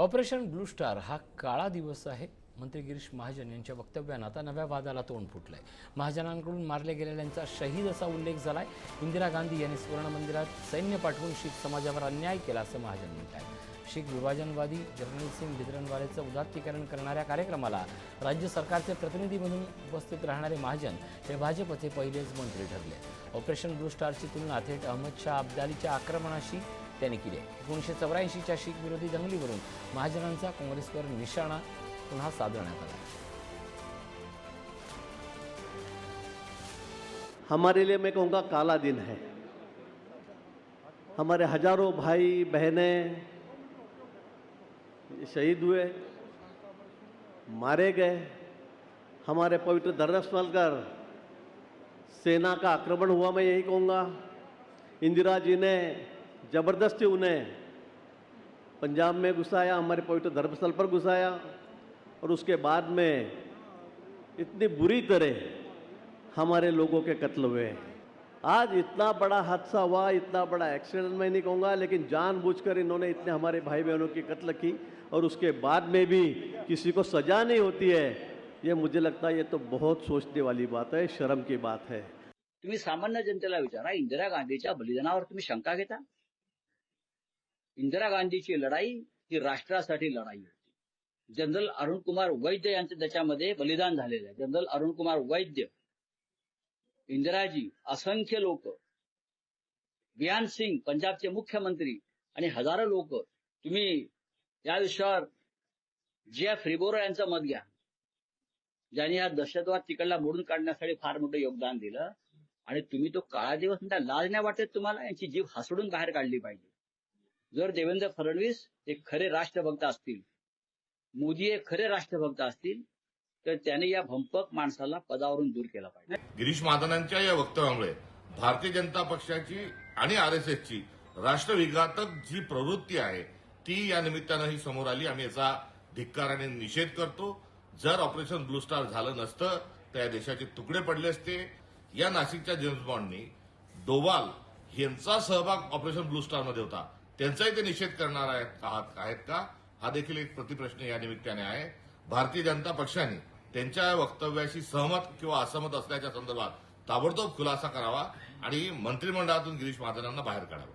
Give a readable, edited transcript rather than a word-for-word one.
Operation blue star हा काळा दिवस आहे. मंत्री गिरीश महाजन यांच्या वक्तव्यानं आता नव्या वादाला तोंड फुटलंय. महाजनांकडून मारले गेलेल्यांचा शहीद असा उल्लेख झालाय. इंदिरा गांधी यांनी सुवर्ण मंदिरात सैन्य पाठवून शीख समाजावर अन्याय केला असं महाजन म्हणत आहे. शीख विभाजनवादी जर्नल सिंग भिद्रनवालेचं उदात्तीकरण करणाऱ्या कार्यक्रमाला राज्य सरकारचे प्रतिनिधी म्हणून उपस्थित राहणारे महाजन हे भाजपचे पहिलेच मंत्री ठरले. ऑपरेशन ब्लू स्टारची तुलना थेट अहमद शाह अब्दालीच्या आक्रमणाशी त्यांनी केली आहे. 1984च्या शीख विरोधी दंगलीवरून महाजनांचा काँग्रेसवर निशाणा पुन्हा साधण्यात आला. हमारे लिए मैं कहूँगा काला दिन है. हमारे हजारों भाई बहनें शहीद हुए, मारे गए. हमारे पवित्र धर्मस्थल पर सेना का आक्रमण हुआ. मैं यही कहूँगा, इंदिरा जी ने ज़बरदस्ती उन्हें पंजाब में घुसाया, हमारे पवित्र धर्मस्थल पर घुसाया और उसके बाद में इतनी बुरी तरह हमारे लोगों के कत्ल हुए. आज इतना बड़ा हादसा हुआ, इतना बड़ा एक्सीडेंट मैं नहीं कहूँगा, लेकिन जानबूझकर इन्होंने इतने हमारे भाई बहनों की कत्ल की और उसके बाद में भी किसी को सजा नहीं होती है. ये मुझे लगता है ये तो बहुत सोचने वाली बात है, शर्म की बात है. तुम्ही सामान्य जनतेला विचारा, इंदिरा गांधीच्या बलिदानावर तुम्ही शंका घेता? इंदिरा गांधीची लढाई ही राष्ट्रासाठी लढाई होती. जनरल अरुण कुमार वैद्य यांचं त्याच्यामध्ये बलिदान झालेलं आहे. जनरल अरुण कुमार वैद्य, इंदिराजी, असंख्य लोक, बियान सिंग पंजाबचे मुख्यमंत्री आणि हजारो लोक. तुम्ही या विषयावर जेएफ रिबोरो यांचं मत घ्या, ज्यांनी हा दहशतवाद तिकडला मोडून काढण्यासाठी फार मोठं योगदान दिलं. आणि तुम्ही तो काळा दिवस म्हणता, लाज नाही वाटत तुम्हाला? यांची जीव हसडून बाहेर काढली पाहिजे. जर देवेंद्र फडणवीस हे खरे राष्ट्रभक्त असतील, मोदी हे खरे राष्ट्रभक्त असतील, तर त्याने या भंपक माणसाला पदावरून दूर केला पाहिजे. गिरीश महाजनांच्या या वक्तव्यामुळे भारतीय जनता पक्षाची आणि आरएसएसची राष्ट्रविघातक जी प्रवृत्ती आहे ती या निमित्तानंही समोर आली. आम्ही याचा धिक्कार आणि निषेध करतो. जर ऑपरेशन ब्लू स्टार झालं नसतं तर या देशाचे तुकडे पडले असते. या नाशिकच्या जेम्स बॉन्डनी डोवाल यांचा सहभाग ऑपरेशन ब्लू स्टारमध्ये होता, त्यांचाही ते निषेध करणार आहेत का? हा देखील एक प्रतिप्रश्न या निमित्ताने आहे. भारतीय जनता पक्षाने त्यांच्या वक्तव्याशी सहमत किंवा असहमत असल्याच्या संदर्भात ताबडतोब खुलासा करावा आणि मंत्रिमंडळातून गिरीश महाजनांना बाहेर काढावं.